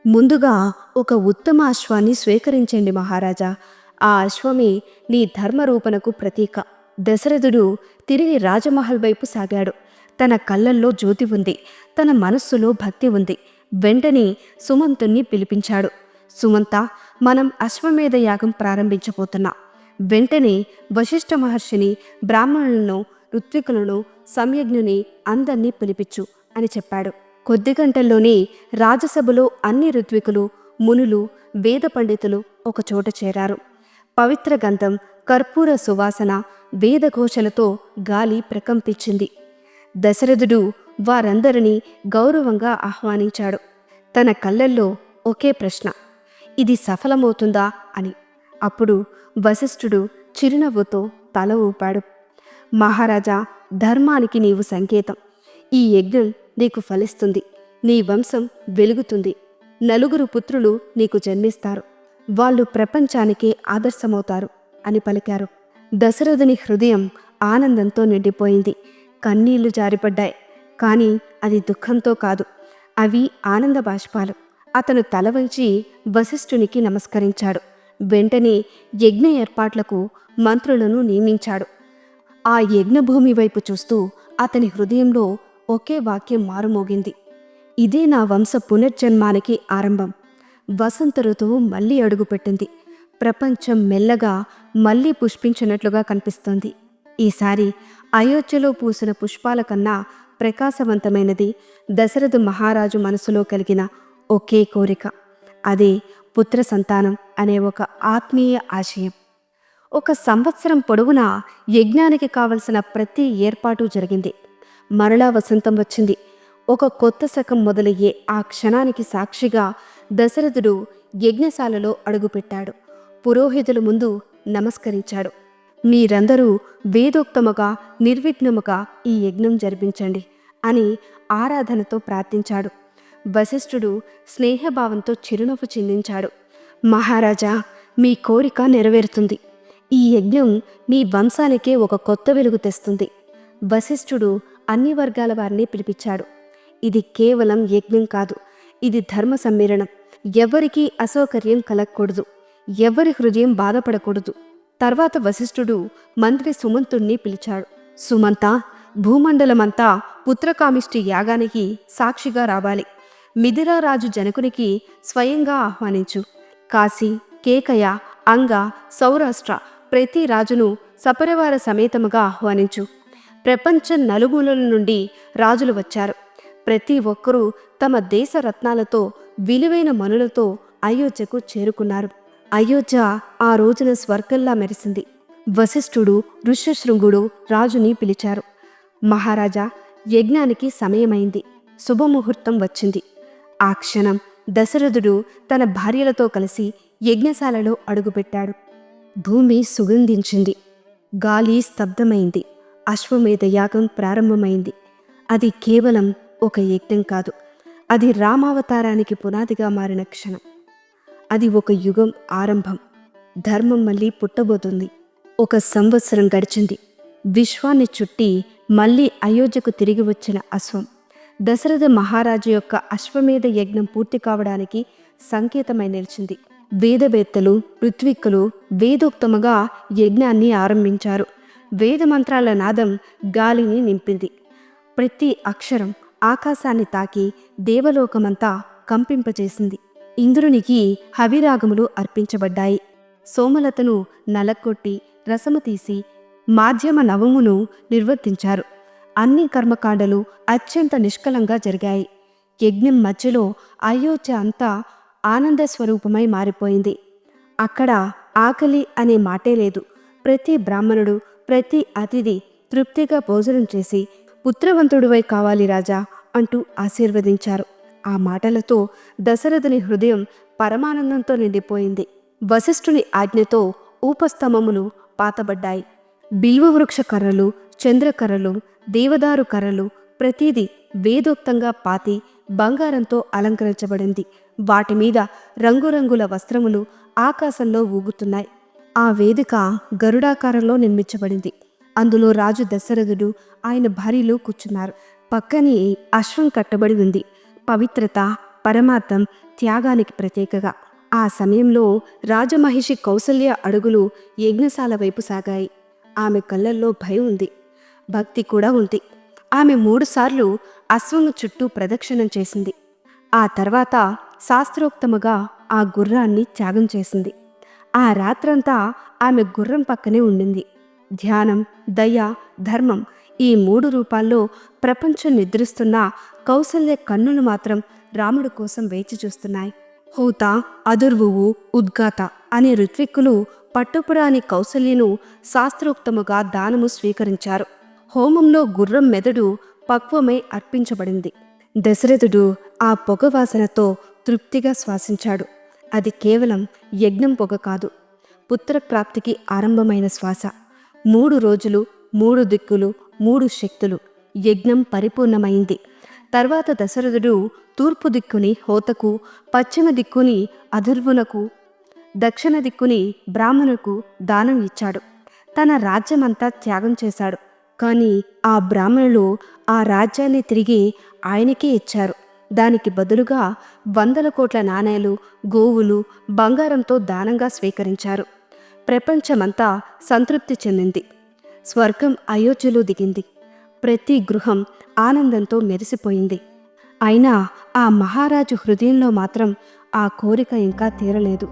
ముందుగా ఒక ఉత్తమ అశ్వాన్ని స్వీకరించండి మహారాజా. ఆ అశ్వమే నీ ధర్మరూపణకు ప్రతీక. దశరథుడు తిరిగి రాజమహల్ వైపు సాగాడు. తన కళ్ళల్లో జ్యోతి ఉంది, తన మనస్సులో భక్తి ఉంది. వెంటనే సుమంతుణ్ణి పిలిపించాడు. సుమంత, మనం అశ్వమేధ యాగం ప్రారంభించబోతున్నాం. వెంటనే వశిష్ఠ మహర్షిని, బ్రాహ్మణులను, ఋత్వికులను, సంయజ్ఞుని అందర్నీ పిలిపించు అని చెప్పాడు. కొద్ది గంటల్లోనే రాజసభలో అన్ని ఋత్వికులు, మునులు, వేద పండితులు ఒకచోట చేరారు. పవిత్ర గంధం, కర్పూర సువాసన, వేదఘోషలతో గాలి ప్రకంపించింది. దశరథుడు వారందరినీ గౌరవంగా ఆహ్వానించాడు. తన కళ్ళల్లో ఒకే ప్రశ్న, ఇది సఫలమవుతుందా అని. అప్పుడు వశిష్ఠుడు చిరునవ్వుతో తల ఊపాడు. మహారాజా, ధర్మానికి నీవు సంకేతం. ఈ యజ్ఞం నీకు ఫలిస్తుంది. నీ వంశం వెలుగుతుంది. నలుగురు పుత్రులు నీకు జన్మిస్తారు. వాళ్ళు ప్రపంచానికే ఆదర్శమవుతారు అని పలికారు. దశరథుని హృదయం ఆనందంతో నిండిపోయింది. కన్నీళ్లు జారిపడ్డాయి. కానీ అది దుఃఖంతో కాదు, అవి ఆనంద బాష్పాలు. అతను తల వంచి వశిష్ఠునికి నమస్కరించాడు. వెంటనే యజ్ఞ ఏర్పాట్లకు మంత్రులను నియమించాడు. ఆ యజ్ఞభూమి వైపు చూస్తూ అతని హృదయంలో ఒకే వాక్యం మారుమోగింది, ఇదే నా వంశ పునర్జన్మానికి ఆరంభం. వసంత ఋతువు మళ్ళీ అడుగుపెట్టింది. ప్రపంచం మెల్లగా మళ్ళీ పుష్పించినట్లుగా కనిపిస్తోంది. ఈసారి అయోధ్యలో పూసిన పుష్పాల కన్నా ప్రకాశవంతమైనది దశరథ మహారాజు మనసులో కలిగిన ఒకే కోరిక. అదే పుత్ర సంతానం అనే ఒక ఆత్మీయ ఆశయం. ఒక సంవత్సరం పొడవునా యజ్ఞానికి కావలసిన ప్రతి ఏర్పాటు జరిగింది. మరలా వసంతం వచ్చింది. ఒక కొత్త శకం మొదలయ్యే ఆ క్షణానికి సాక్షిగా దశరథుడు యజ్ఞశాలలో అడుగుపెట్టాడు. పురోహితుల ముందు నమస్కరించాడు. మీరందరూ వేదోక్తముగా, నిర్విఘ్నముగా ఈ యజ్ఞం జరిపించండి అని ఆరాధనతో ప్రార్థించాడు. వశిష్ఠుడు స్నేహభావంతో చిరునవ్వు చిందించాడు. మహారాజా, మీ కోరిక నెరవేరుతుంది. ఈ యజ్ఞం మీ వంశానికే ఒక కొత్త వెలుగు తెస్తుంది. వశిష్ఠుడు అన్ని వర్గాల వారిని పిలిపించాడు. ఇది కేవలం యజ్ఞం కాదు, ఇది ధర్మ సమ్మేళనం. ఎవరికీ అసౌకర్యం కలగకూడదు, ఎవరి హృదయం బాధపడకూడదు. తర్వాత వశిష్ఠుడు మంత్రి సుమంతుణ్ణి పిలిచాడు. సుమంత, భూమండలమంతా పుత్రకామిష్టి యాగానికి సాక్షిగా రావాలి. మిథిలారాజు జనకునికి స్వయంగా ఆహ్వానించు. కాశీ, కేకయ, అంగ, సౌరాష్ట్ర ప్రతి రాజును సపరివార సమేతముగా ఆహ్వానించు. ప్రపంచం నలుమూలల నుండి రాజులు వచ్చారు. ప్రతి ఒక్కరూ తమ దేశ రత్నాలతో, విలువైన మనులతో అయోధ్యకు చేరుకున్నారు. అయోధ్య ఆ రోజున స్వర్గంలా మెరిసింది. వశిష్ఠుడు, ఋష్యశృంగుడు రాజుని పిలిచారు. మహారాజా, యజ్ఞానికి సమయమైంది. శుభముహూర్తం వచ్చింది. ఆ క్షణం దశరథుడు తన భార్యలతో కలిసి యజ్ఞశాలలో అడుగుపెట్టాడు. భూమి సుగంధించింది. గాలి స్తబ్దమైంది. అశ్వమేధ యాగం ప్రారంభమైంది. అది కేవలం ఒక యజ్ఞం కాదు, అది రామావతారానికి పునాదిగా మారిన క్షణం. అది ఒక యుగం ఆరంభం. ధర్మం మళ్ళీ పుట్టబోతుంది. ఒక సంవత్సరం గడిచింది. విశ్వాన్ని చుట్టి మళ్ళీ అయోధ్యకు తిరిగి వచ్చిన అశ్వం దశరథ మహారాజు యొక్క అశ్వమేధ యజ్ఞం పూర్తి కావడానికి సంకేతమై నిలిచింది. వేదవేత్తలు, ఋత్విక్కులు వేదోక్తముగా యజ్ఞాన్ని ఆరంభించారు. వేదమంత్రాల నాదం గాలిని నింపింది. ప్రతి అక్షరం ఆకాశాన్ని తాకి దేవలోకమంతా కంపింపజేసింది. ఇంద్రునికి హవిరాగములు అర్పించబడ్డాయి. సోమలతను నలక్కొట్టి రసము తీసి మాధ్యమ నవమును నిర్వర్తించారు. అన్ని కర్మకాండలు అత్యంత నిష్కలంగా జరిగాయి. యజ్ఞం మధ్యలో అయోధ్య అంతా ఆనంద స్వరూపమై మారిపోయింది. అక్కడ ఆకలి అనే మాటే లేదు. ప్రతి బ్రాహ్మణుడు, ప్రతి అతిథి తృప్తిగా భోజనం చేసి పుత్రవంతుడివై కావాలి రాజా అంటూ ఆశీర్వదించారు. ఆ మాటలతో దశరథుని హృదయం పరమానందంతో నిండిపోయింది. వశిష్ఠుని ఆజ్ఞతో ఊపస్తంభములు పాతబడ్డాయి. బిల్వవృక్ష కర్రలు, చంద్రకర్రలు, దేవదారు కర్రలు ప్రతిదీ వేదోక్తంగా పాతి బంగారంతో అలంకరించబడింది. వాటి మీద రంగురంగుల వస్త్రములు ఆకాశంలో ఊగుతున్నాయి. ఆ వేదిక గరుడాకారంలో నిర్మించబడింది. అందులో రాజు దశరథుడు, ఆయన భార్యలు కూర్చున్నారు. పక్కనే అశ్వం కట్టబడి ఉంది. పవిత్రత, పరమార్థం త్యాగానికి ప్రతీకగా. ఆ సమయంలో రాజమహిషి కౌసల్య అడుగులు యజ్ఞశాల వైపు సాగాయి. ఆమె కళ్ళల్లో భయం ఉంది, భక్తి కూడా ఉంది. ఆమె 3 సార్లు అశ్వం చుట్టూ ప్రదక్షిణం చేసింది. ఆ తర్వాత శాస్త్రోక్తముగా ఆ గుర్రాన్ని త్యాగం చేసింది. ఆ రాత్రంతా ఆమె గుర్రం పక్కనే ఉండింది. ధ్యానం, దయ, ధర్మం ఈ 3 రూపాల్లో ప్రపంచం నిద్రిస్తున్న కౌసల్య కన్నులు మాత్రం రాముడి కోసం వేచి చూస్తున్నాయి. హోత, అదుర్వువు, ఉద్గాత అనే ఋత్విక్కులు పట్టుపురాని కౌసల్యను శాస్త్రోక్తముగా దానము స్వీకరించారు. హోమంలో గుర్రం మెదడు పక్వమై అర్పించబడింది. దశరథుడు ఆ పొగవాసనతో తృప్తిగా శ్వాసించాడు. అది కేవలం యజ్ఞం పొగ కాదు, పుత్రప్రాప్తికి ఆరంభమైన శ్వాస. 3 రోజులు, 3 దిక్కులు, 3 శక్తులు. యజ్ఞం పరిపూర్ణమైంది. తర్వాత దశరథుడు తూర్పు దిక్కుని హోతకు, పశ్చిమ దిక్కుని అధర్వునకు, దక్షిణ దిక్కుని బ్రాహ్మణుకు దానం ఇచ్చాడు. తన రాజ్యమంతా త్యాగం చేశాడు. కానీ ఆ బ్రాహ్మణులు ఆ రాజ్యాన్ని తిరిగి ఆయనకే ఇచ్చారు. దానికి బదులుగా 100 కోట్ల నాణేలు, గోవులు, బంగారంతో దానంగా స్వీకరించారు. ప్రపంచమంతా సంతృప్తి చెందింది. స్వర్గం అయోధ్యలో దిగింది. ప్రతి గృహం ఆనందంతో మెరిసిపోయింది. అయినా ఆ మహారాజు హృదయంలో మాత్రం ఆ కోరిక ఇంకా తీరలేదు.